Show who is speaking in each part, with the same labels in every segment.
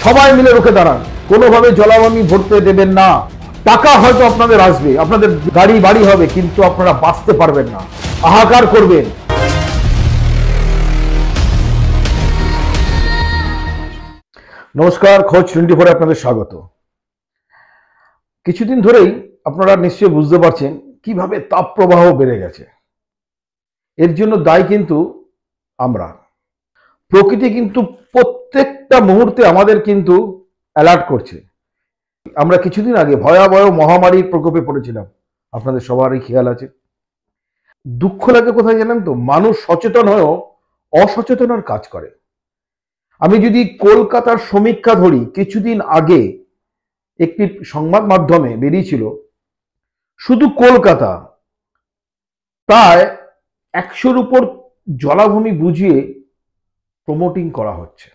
Speaker 1: সবাই মিলে রুখে দাঁড়ান, কোনোভাবে জলাভূমি ভরতে দেবেন না। টাকা হয়তো আপনাদের আসবে, আপনাদের গাড়ি বাড়ি হবে, কিন্তু আপনারা বাঁচতে পারবেন না, হাহাকার করবেন। নমস্কার, খোঁজ 24 আপনাদের স্বাগত। কিছুদিন ধরেই আপনারা নিশ্চয়ই বুঝতে পারছেন কিভাবে তাপপ্রবাহ বেড়ে গেছে। এর জন্য দায়ী কিন্তু আমরা। প্রকৃতি কিন্তু প্রত্যেকটা মুহূর্তে আমাদের কিন্তু অ্যালার্ট করছে। আমরা কিছুদিন আগে ভয়াবহ মহামারীর প্রকোপে পড়েছিলাম, আপনাদের সবারই খেয়াল আছে। দুঃখ লাগে কোথায় জানেন তো, মানুষ সচেতন হয়েও অসচেতনার কাজ করে। আমি যদি কলকাতার সমীক্ষা ধরি, কিছুদিন আগে একটি সংবাদ মাধ্যমে বেরিয়েছিল, শুধু কলকাতা প্রায় 100-র উপর জলাভূমি বুঝিয়ে প্রমোটিং করা হচ্ছে।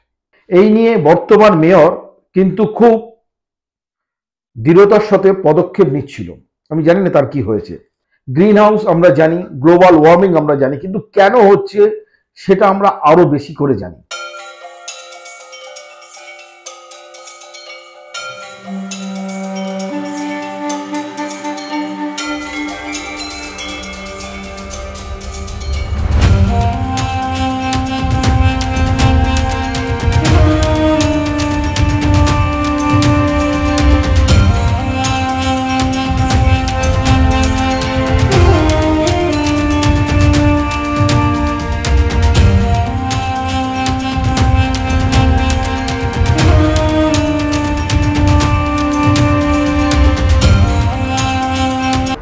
Speaker 1: এই নিয়ে বর্তমান মেয়র কিন্তু খুব দৃঢ়তার সাথে পদক্ষেপ নিচ্ছিল। আমি জানি না তার কি হয়েছে। গ্রিন হাউস আমরা জানি, গ্লোবাল ওয়ার্মিং আমরা জানি, কিন্তু কেন হচ্ছে সেটা আমরা আরো বেশি করে জানি।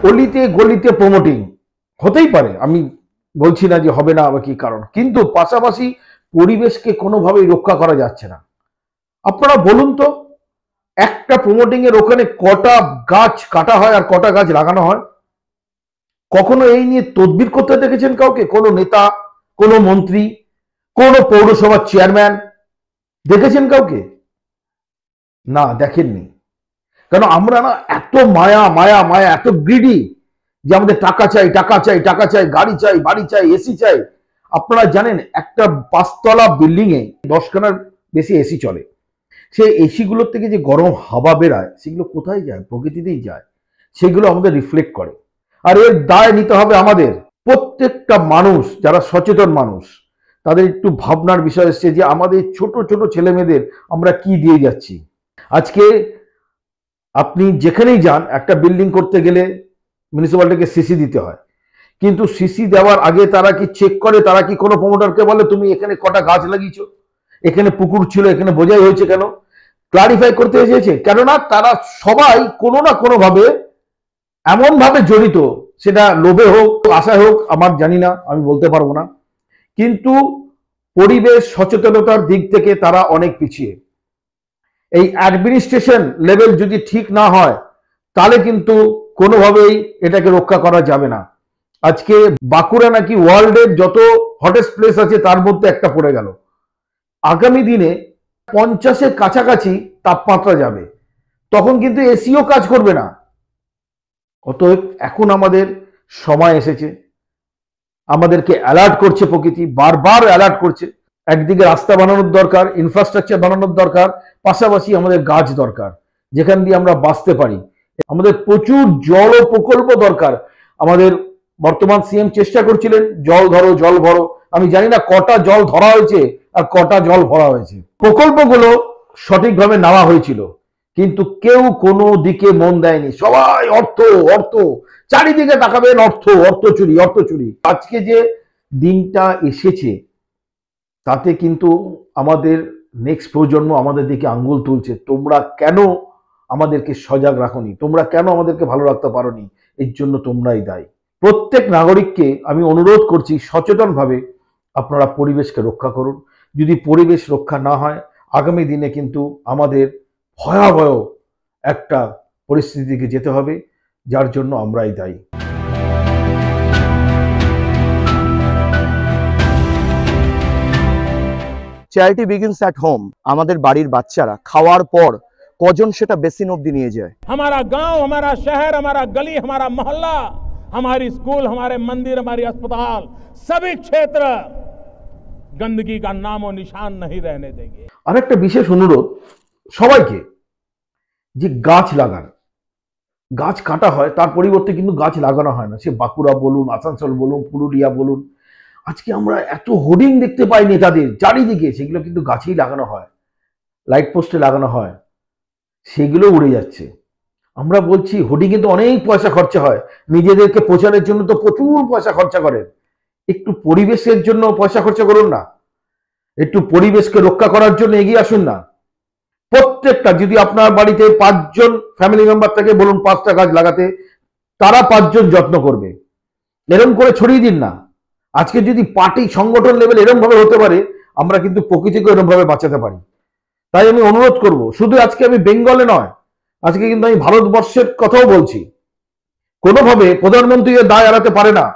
Speaker 1: অলিতে গলিতে প্রমোটিং হতেই পারে, আমি বলছি না যে হবে না বা কি কারণ, কিন্তু পাশাপাশি পরিবেশকে কোনোভাবেই রক্ষা করা যাচ্ছে না। আপনারা বলুন তো, একটা প্রমোটিং এর ওখানে কটা গাছ কাটা হয় আর কটা গাছ লাগানো হয়? কখনো এই নিয়ে তদবির করতে দেখেছেন কাউকে? কোনো নেতা, কোনো মন্ত্রী, কোনো পৌরসভার চেয়ারম্যান দেখেছেন কাউকে? না, দেখেননি। কারণ আমরা না এত মায়া মায়া মায়া, এত গ্রিডি যে আমাদের টাকা চাই, টাকা চাই, টাকা চাই, গাড়ি চাই, বাড়ি চাই, এসি চাই। আপনারা জানেন একটা 5তলা বিল্ডিং এ 10খানার বেশি এসি চলে। সেই এসি গুলোর থেকে যে গরম হাওয়া বেরায়, সেগুলো কোথায় যায়? প্রকৃতিতেই যায়। সেগুলো আমাদের রিফ্লেক্ট করে। আর এর দায় নিতে হবে আমাদের। প্রত্যেকটা মানুষ, যারা সচেতন মানুষ, তাদের একটু ভাবনার বিষয় এসছে যে আমাদের ছোট ছোট ছেলে মেয়েদের আমরা কি দিয়ে যাচ্ছি। আজকে আপনি যেখানেই যান, একটা বিল্ডিং করতে গেলে মিউনিসিপ্যালিটিকে সিসি দিতে হয়, কিন্তু সিসি দেওয়ার আগে তারা কি চেক করে? তারা কি কোনো প্রমোটারকে বলে তুমি এখানে কটা গাছ লাগিয়েছো, এখানে পুকুর ছিল, এখানে বোঝাই হয়েছে কেন? ক্লারিফাই করতে এসেছে? কেননা তারা সবাই কোনো না কোনো ভাবে এমন ভাবে জড়িত, সেটা লোভে হোক, আশায় হোক, আমার জানি না, আমি বলতে পারবো না, কিন্তু পরিবেশ সচেতনতার দিক থেকে তারা অনেক পিছিয়ে। এই অ্যাডমিনিস্ট্রেশন লেভেল যদি ঠিক না হয়, তাহলে কিন্তু কোনোভাবেই এটাকে রক্ষা করা যাবে না। আজকে বাঁকুড়া নাকি ওয়ার্ল্ডের যত হটেস্ট প্লেস আছে তার মধ্যে একটা পড়ে গেল। আগামী দিনে 50-এর কাছাকাছি তাপমাত্রা যাবে, তখন কিন্তু এসিও কাজ করবে না। অতএব এখন আমাদের সময় এসেছে, আমাদেরকে অ্যালার্ট করছে প্রকৃতি, বারবার অ্যালার্ট করছে। একদিকে রাস্তা বানানোর দরকার, ইনফ্রাস্ট্রাকচার বানানোর দরকার, পাশাপাশি আমাদের গাছ দরকার যেখান দিয়ে আমরা বাঁচতে পারি। আমাদের প্রচুর জল ও প্রকল্প দরকার। আমাদের বর্তমান সিএম চেষ্টা করছিলেন জল ধরো জল ভরো। আমি জানি না কটা জল ধরা হয়েছে আর কটা জল ভরা হয়েছে। প্রকল্পগুলো সঠিকভাবে নেওয়া হয়েছিল, কিন্তু কেউ কোনো দিকে মন দেয়নি। সবাই অর্থ অর্থ, চারিদিকে তাকাবেন অর্থ, অর্থ চুরি, অর্থ চুরি। আজকে যে দিনটা এসেছে, তাতে কিন্তু আমাদের নেক্সট প্রজন্ম আমাদের দিকে আঙ্গুল তুলছে। তোমরা কেন আমাদেরকে সজাগ রাখোনি? তোমরা কেন আমাদেরকে ভালো রাখতে পারোনি? এর জন্য তোমরাই দায়ী। প্রত্যেক নাগরিককে আমি অনুরোধ করছি, সচেতনভাবে আপনারা পরিবেশকে রক্ষা করুন। যদি পরিবেশ রক্ষা না হয়, আগামী দিনে কিন্তু আমাদের ভয়াবহ একটা পরিস্থিতিকে যেতে হবে, যার জন্য আমরাই দায়ী।
Speaker 2: Charity begins at home. আমাদের বাড়ির বাচ্চারা খাওয়ার পর কজন সেটা বেসিন অবধি নিয়ে যায়।
Speaker 3: हमारा गांव, हमारा शहर, हमारा गली, हमारा मोहल्ला, हमारी स्कूल, हमारे मंदिर, हमारी अस्पताल, सभी क्षेत्र गंदगी का नामो निशान नहीं रहने देंगे।
Speaker 1: আর একটা বিশেষ অনুরোধ, সবাইকে যে গাছ লাগান, গাছ কাটা হয়, তার পরিবর্তে কিন্তু গাছ লাগানো হয় না। সে বাঁকুড়া বলুন, আসানসোল বলুন, পুরুলিয়া বলুন, আজকে আমরা এত হোর্ডিং দেখতে পাই নেতাদের চারিদিকে, সেগুলো কিন্তু গাছেই লাগানো হয়, লাইট পোস্টে লাগানো হয়, সেগুলো উড়ে যাচ্ছে। আমরা বলছি হোর্ডিং এ তো অনেক পয়সা খরচা হয়, নিজেদেরকে প্রচারের জন্য তো প্রচুর পয়সা খরচা করেন, একটু পরিবেশের জন্য পয়সা খরচা করুন না, একটু পরিবেশকে রক্ষা করার জন্য এগিয়ে আসুন না। প্রত্যেকটা, যদি আপনার বাড়িতে 5 জন ফ্যামিলি মেম্বার থেকে বলুন 5টা গাছ লাগাতে, তারা 5 জন যত্ন করবে, এরকম করে ছড়িয়ে দিন না। আজকে যদি পার্টি সংগঠন লেভেল এরকম ভাবে হতে পারে, আমরা কিন্তু প্রকৃতিকে এরকম ভাবে বাঁচাতে পারি। তাই আমি অনুরোধ করব, শুধু আজকে আমি বেঙ্গলে নয়, আজকে কিন্তু আমি ভারতবর্ষের কথাও বলছি, কোনোভাবে প্রধানমন্ত্রী এর দায় এড়াতে পারে না।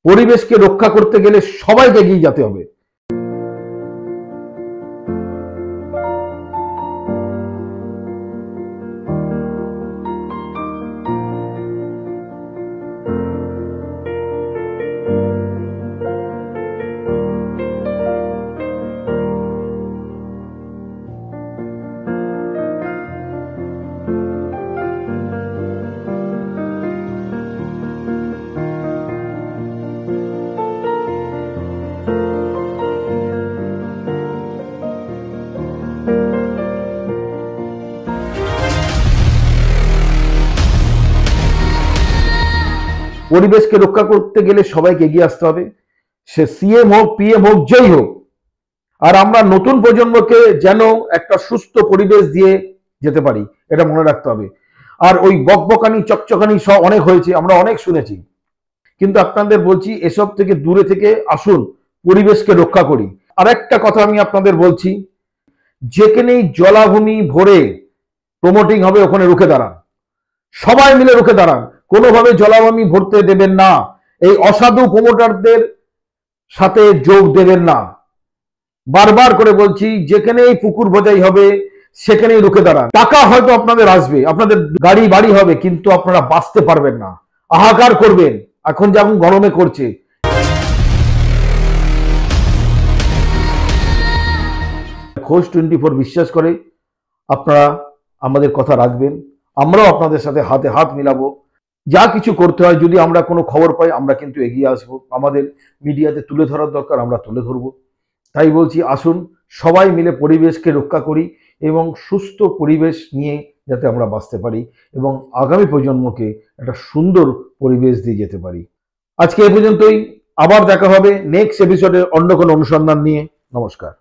Speaker 1: পরিবেশকে রক্ষা করতে গেলে সবাইকে এগিয়ে যেতে হবে। পরিবেশকে রক্ষা করতে গেলে সবাইকে এগিয়ে আসতে হবে, সে সিএম হোক, পিএম হোক, যেই হোক। আর আমরা নতুন প্রজন্মকে যেন একটা সুস্থ পরিবেশ দিয়ে যেতে পারি, এটা মনে রাখতে হবে। আর ওই বকবকানি চকচকানি সব অনেক হয়েছে, আমরা অনেক শুনেছি, কিন্তু আপনাদের বলছি এসব থেকে দূরে থেকে আসুন, পরিবেশকে রক্ষা করি। আর একটা কথা আমি আপনাদের বলছি, যেখানেই জলাভূমি ভরে প্রমোটিং হবে ওখানে রুখে দাঁড়ান, সবাই মিলে রুখে দাঁড়ান, কোনোভাবে জলাভূমি ভরতে দেবেন না, এই অসাধু প্রমোটারদের সাথে যোগ দেবেন না। বারবার করে বলছি, যেখানেই পুকুর বোঝাই হবে সেখানেই রুখে দাঁড়ান। টাকা হয়তো আপনাদের আসবে, আপনাদের গাড়ি বাড়ি হবে, কিন্তু আপনারা বাঁচতে পারবেন না, হাহাকার করবেন, এখন যেমন গরমে করছে। খোঁজ 24 বিশ্বাস করে আপনারা আমাদের কথা রাখবেন, আমরাও আপনাদের সাথে হাতে হাত মিলাবো। যা কিছু করতে হয়, যদি আমরা কোনো খবর পাই আমরা কিন্তু এগিয়ে আসবো, আমাদের মিডিয়াতে তুলে ধরার দরকার আমরা তুলে ধরবো। তাই বলছি, আসুন সবাই মিলে পরিবেশকে রক্ষা করি এবং সুস্থ পরিবেশ নিয়ে যাতে আমরা বাঁচতে পারি এবং আগামী প্রজন্মকে একটা সুন্দর পরিবেশ দিয়ে যেতে পারি। আজকে এ পর্যন্তই, আবার দেখা হবে নেক্সট এপিসোডে অন্য কোনো অনুসন্ধান নিয়ে। নমস্কার।